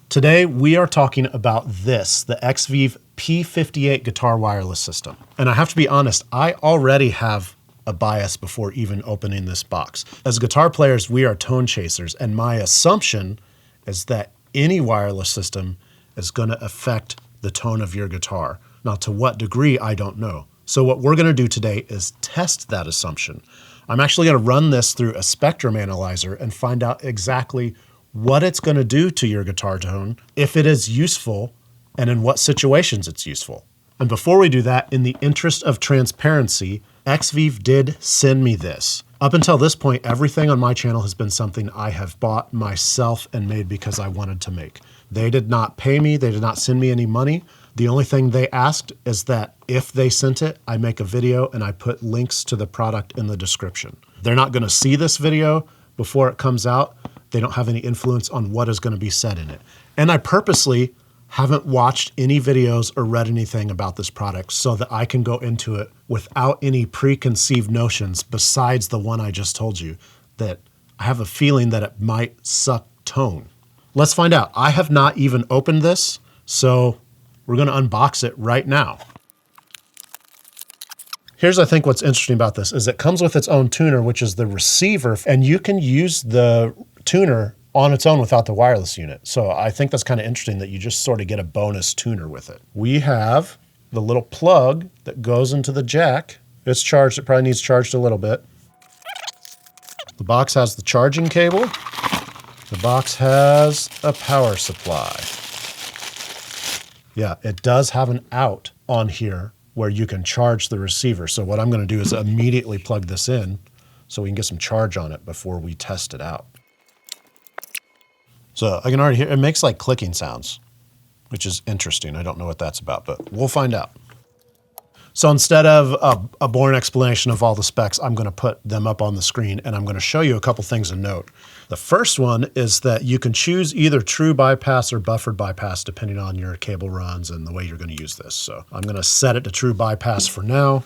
Today, we are talking about this, the Xvive P58 guitar wireless system. And I have to be honest, I already have a bias before even opening this box. As guitar players, we are tone chasers, and my assumption is that any wireless system is going to affect the tone of your guitar. Now, to what degree, I don't know. So what we're going to do today is test that assumption. I'm actually going to run this through a spectrum analyzer and find out exactly what it's going to do to your guitar tone, if it is useful, and in what situations it's useful. And before we do that, in the interest of transparency, Xvive did send me this. Up until this point, everything on my channel has been something I have bought myself and made because I wanted to make. They did not pay me, they did not send me any money. The only thing they asked is that if they sent it, I make a video and I put links to the product in the description. They're not going to see this video before it comes out. They don't have any influence on what is going to be said in it. And I purposely haven't watched any videos or read anything about this product so that I can go into it without any preconceived notions besides the one I just told you, that I have a feeling that it might suck tone. Let's find out. I have not even opened this, so we're going to unbox it right now. Here's, I think, what's interesting about this is it comes with its own tuner, which is the receiver, and you can use the tuner on its own without the wireless unit. So I think that's kind of interesting that you just sort of get a bonus tuner with it. We have the little plug that goes into the jack. It's charged, it probably needs charged a little bit. The box has the charging cable. The box has a power supply. Yeah, it does have an out on here where you can charge the receiver. So what I'm going to do is immediately plug this in so we can get some charge on it before we test it out. So I can already hear, it makes like clicking sounds, which is interesting. I don't know what that's about, but we'll find out. So instead of a boring explanation of all the specs, I'm going to put them up on the screen and I'm going to show you a couple things to note. The first one is that you can choose either true bypass or buffered bypass depending on your cable runs and the way you're going to use this. So I'm going to set it to true bypass for now.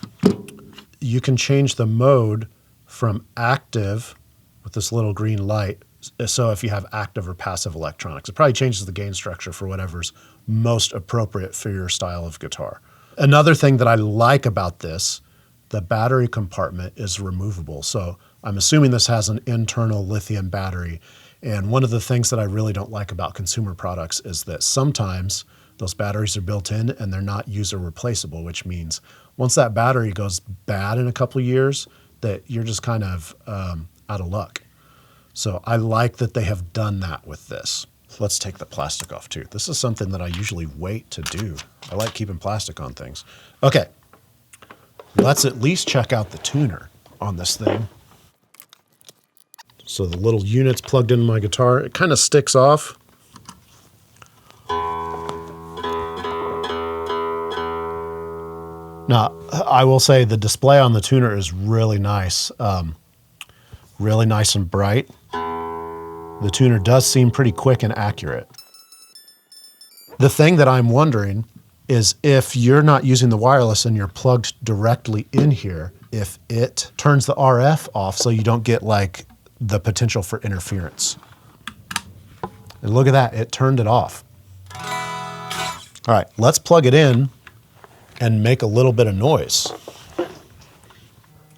You can change the mode from active with this little green light. So if you have active or passive electronics, it probably changes the gain structure for whatever's most appropriate for your style of guitar. Another thing that I like about this, the battery compartment is removable. So I'm assuming this has an internal lithium battery. And one of the things that I really don't like about consumer products is that sometimes those batteries are built in and they're not user replaceable, which means once that battery goes bad in a couple of years, that you're just kind of out of luck. So I like that they have done that with this. Let's take the plastic off too. This is something that I usually wait to do. I like keeping plastic on things. Okay, let's at least check out the tuner on this thing. So the little unit's plugged into my guitar. It kind of sticks off. Now, I will say the display on the tuner is really nice. Really nice and bright. The tuner does seem pretty quick and accurate. The thing that I'm wondering is if you're not using the wireless and you're plugged directly in here, if it turns the RF off so you don't get like the potential for interference. And look at that, it turned it off. All right, let's plug it in and make a little bit of noise.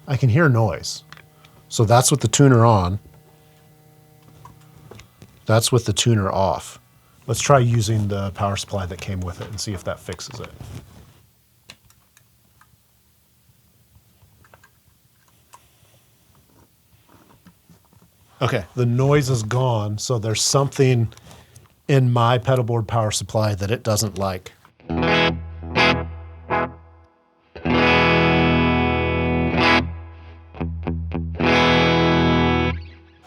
I can hear noise. So that's with the tuner on. That's with the tuner off. Let's try using the power supply that came with it and see if that fixes it. Okay, the noise is gone, so there's something in my pedal board power supply that it doesn't like.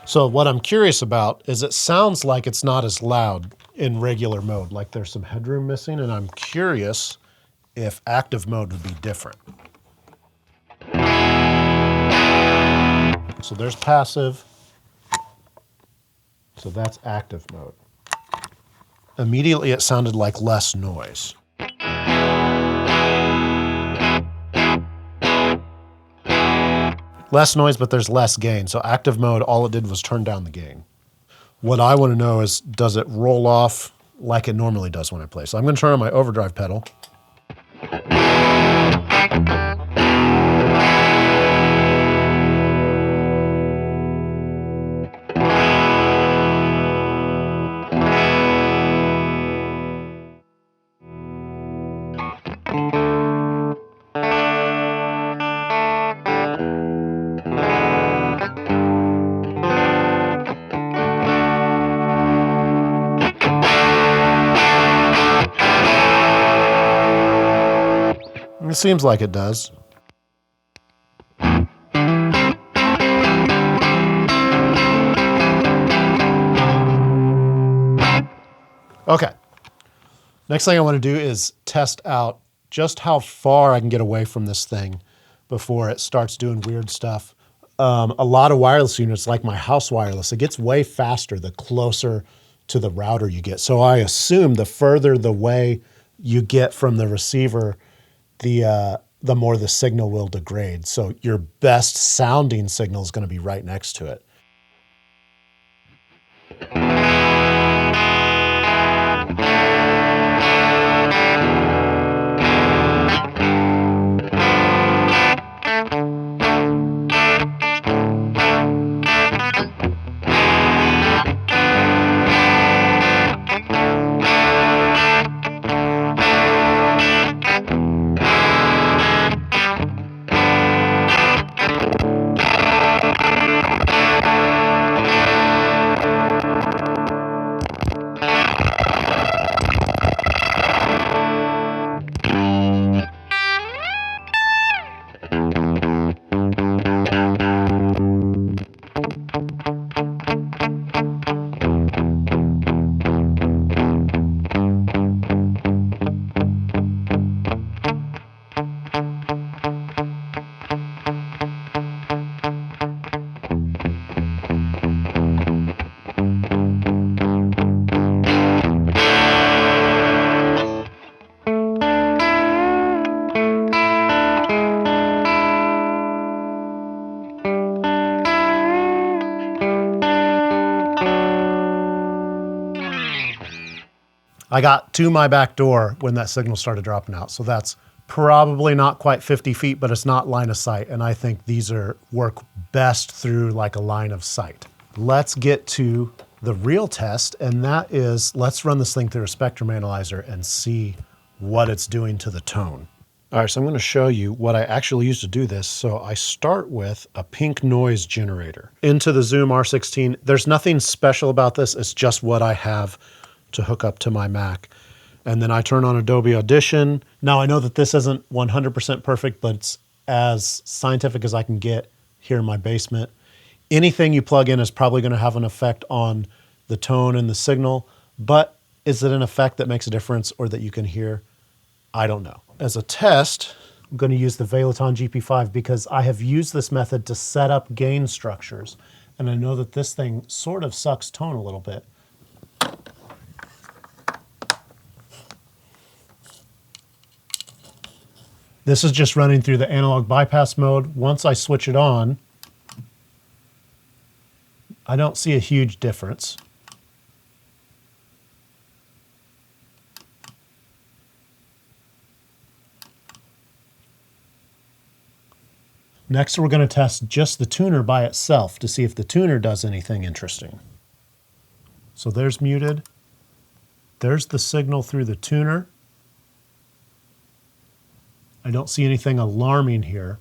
So what I'm curious about is it sounds like it's not as loud in regular mode, like there's some headroom missing, and I'm curious if active mode would be different. So there's passive. So that's active mode. Immediately it sounded like less noise. Less noise, but there's less gain. So active mode, all it did was turn down the gain. What I want to know is, does it roll off like it normally does when I play. So I'm going to turn on my overdrive pedal. It seems like it does. Okay. Next thing I want to do is test out just how far I can get away from this thing before it starts doing weird stuff. A lot of wireless units, like my house wireless, it gets way faster the closer to the router you get. So I assume the further the way you get from the receiver, the more the signal will degrade. So your best sounding signal is going to be right next to it. I got to my back door when that signal started dropping out. So that's probably not quite 50 feet, but it's not line of sight. And I think these work best through like a line of sight. Let's get to the real test. And that is, let's run this thing through a spectrum analyzer and see what it's doing to the tone. All right, so I'm going to show you what I actually use to do this. So I start with a pink noise generator into the Zoom R16. There's nothing special about this. It's just what I have to hook up to my Mac. And then I turn on Adobe Audition. Now I know that this isn't 100% perfect, but it's as scientific as I can get here in my basement. Anything you plug in is probably going to have an effect on the tone and the signal, but is it an effect that makes a difference or that you can hear? I don't know. As a test, I'm going to use the Veloton GP5 because I have used this method to set up gain structures. And I know that this thing sort of sucks tone a little bit. This is just running through the analog bypass mode. Once I switch it on, I don't see a huge difference. Next, we're going to test just the tuner by itself to see if the tuner does anything interesting. So there's muted. There's the signal through the tuner. I don't see anything alarming here.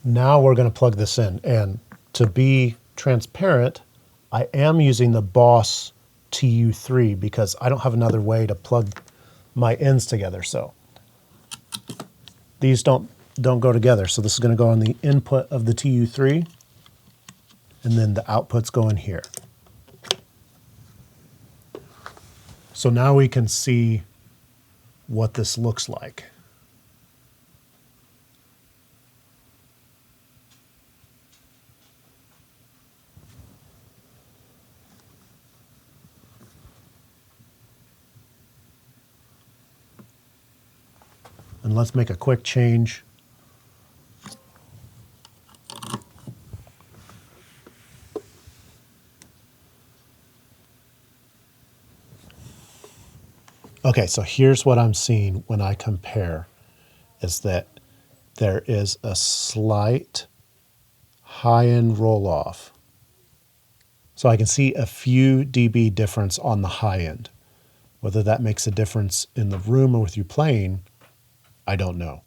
Now we're going to plug this in. And to be transparent, I am using the Boss TU3 because I don't have another way to plug my ends together. So these don't go together. So this is going to go on the input of the TU3, and then the outputs go in here. So now we can see what this looks like. And let's make a quick change. Okay, so here's what I'm seeing when I compare, is that there is a slight high-end roll-off. So I can see a few dB difference on the high end. Whether that makes a difference in the room or with you playing, I don't know.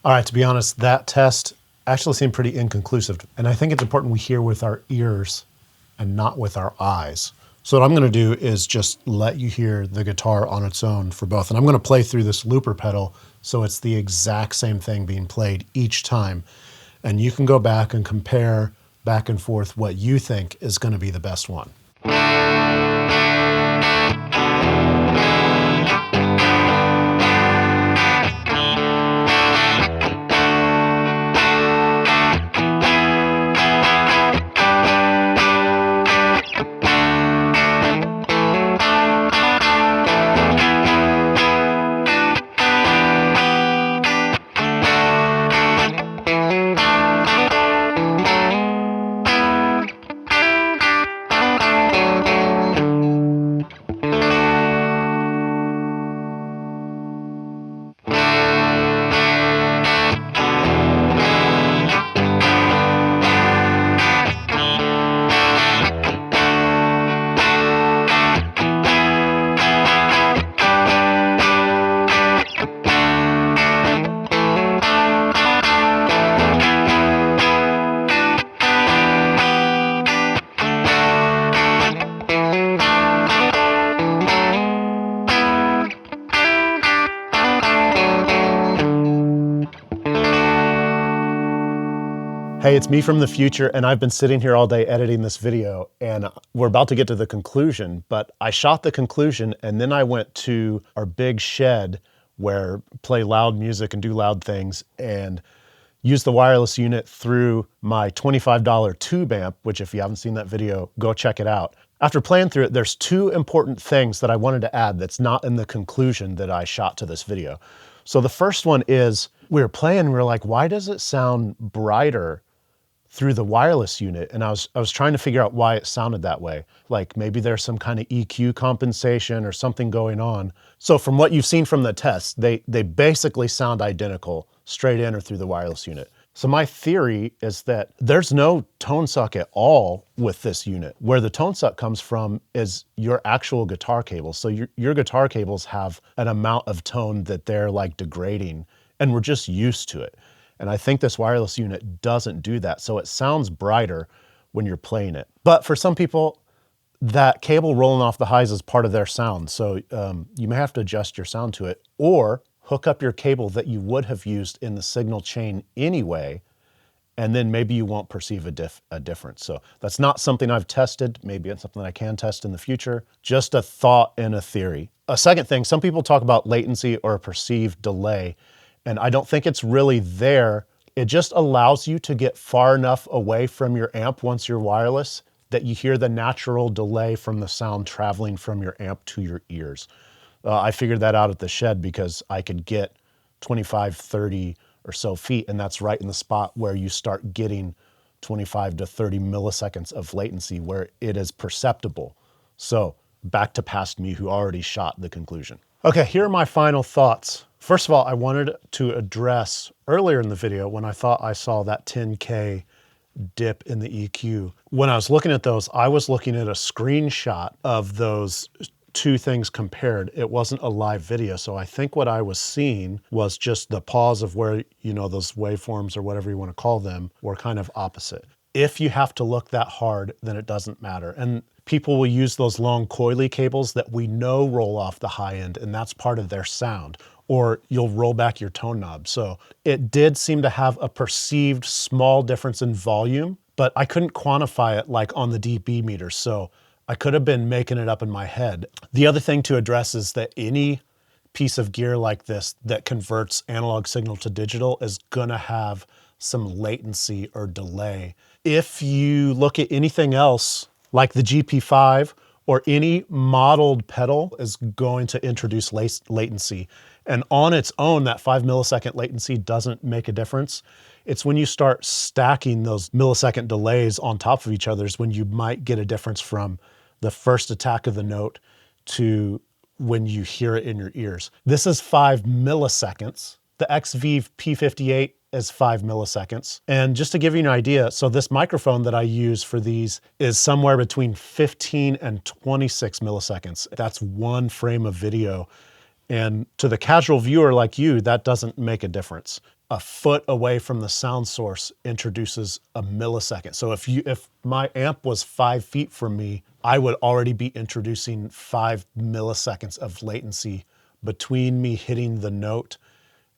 All right, to be honest, that test actually seemed pretty inconclusive. And I think it's important we hear with our ears and not with our eyes. So what I'm gonna do is just let you hear the guitar on its own for both. And I'm gonna play through this looper pedal so it's the exact same thing being played each time. And you can go back and compare back and forth what you think is gonna be the best one. Hey, it's me from the future, and I've been sitting here all day editing this video, and we're about to get to the conclusion, but I shot the conclusion, and then I went to our big shed where play loud music and do loud things, and use the wireless unit through my $25 tube amp, which if you haven't seen that video, go check it out. After playing through it, there's two important things that I wanted to add that's not in the conclusion that I shot to this video. So the first one is, we were playing, we were like, why does it sound brighter through the wireless unit? And I was trying to figure out why it sounded that way. Like maybe there's some kind of EQ compensation or something going on. So from what you've seen from the test, they basically sound identical straight in or through the wireless unit. So my theory is that there's no tone suck at all with this unit. Where the tone suck comes from is your actual guitar cables. So your guitar cables have an amount of tone that they're like degrading, and we're just used to it. And I think this wireless unit doesn't do that. So it sounds brighter when you're playing it. But for some people, that cable rolling off the highs is part of their sound. So you may have to adjust your sound to it, or hook up your cable that you would have used in the signal chain anyway, and then maybe you won't perceive a difference. So that's not something I've tested. Maybe it's something I can test in the future. Just a thought and a theory. A second thing, some people talk about latency or a perceived delay, and I don't think it's really there. It just allows you to get far enough away from your amp once you're wireless that you hear the natural delay from the sound traveling from your amp to your ears. I figured that out at the shed because I could get 25, 30 or so feet, and that's right in the spot where you start getting 25 to 30 milliseconds of latency where it is perceptible. So back to past me who already shot the conclusion. Okay, here are my final thoughts. First of all, I wanted to address earlier in the video when I thought I saw that 10K dip in the EQ. When I was looking at those, I was looking at a screenshot of those two things compared. It wasn't a live video. So I think what I was seeing was just the pause of where, you know, those waveforms or whatever you want to call them were kind of opposite. If you have to look that hard, then it doesn't matter. And people will use those long coily cables that we know roll off the high end, and that's part of their sound. Or you'll roll back your tone knob. So it did seem to have a perceived small difference in volume, but I couldn't quantify it like on the dB meter. So I could have been making it up in my head. The other thing to address is that any piece of gear like this that converts analog signal to digital is gonna have some latency or delay. If you look at anything else like the GP5 or any modeled pedal is going to introduce latency. And on its own, that 5 millisecond latency doesn't make a difference. It's when you start stacking those millisecond delays on top of each other is when you might get a difference from the first attack of the note to when you hear it in your ears. This is 5 milliseconds. The Xvive P58 is 5 milliseconds. And just to give you an idea, so this microphone that I use for these is somewhere between 15 and 26 milliseconds. That's one frame of video. And to the casual viewer like you, that doesn't make a difference. A foot away from the sound source introduces a millisecond. So if my amp was 5 feet from me, I would already be introducing 5 milliseconds of latency between me hitting the note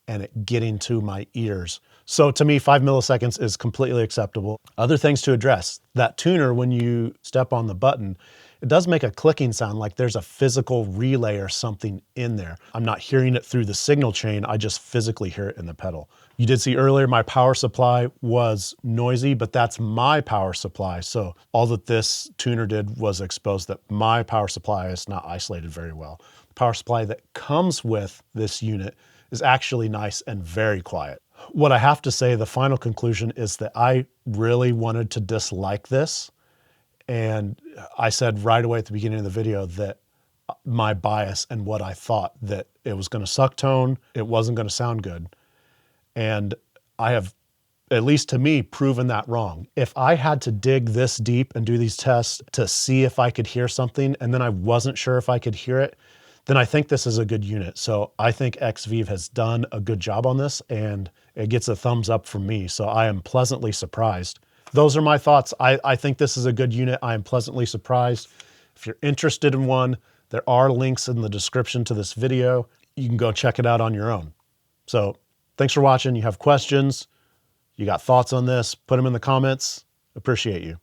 and it getting to my ears. So to me, 5 milliseconds is completely acceptable. Other things to address, that tuner, when you step on the button, it does make a clicking sound like there's a physical relay or something in there. I'm not hearing it through the signal chain, I just physically hear it in the pedal. You did see earlier my power supply was noisy, but that's my power supply. So all that this tuner did was expose that my power supply is not isolated very well. The power supply that comes with this unit is actually nice and very quiet. What I have to say, the final conclusion is that I really wanted to dislike this. And I said right away at the beginning of the video that my bias and what I thought, that it was gonna suck tone, it wasn't gonna sound good. And I have, at least to me, proven that wrong. If I had to dig this deep and do these tests to see if I could hear something, and then I wasn't sure if I could hear it, then I think this is a good unit. So I think Xvive has done a good job on this, and it gets a thumbs up from me. So I am pleasantly surprised. Those are my thoughts. I think this is a good unit. I am pleasantly surprised. If you're interested in one, there are links in the description to this video. You can go check it out on your own. So thanks for watching. You have questions, you got thoughts on this, put them in the comments. Appreciate you.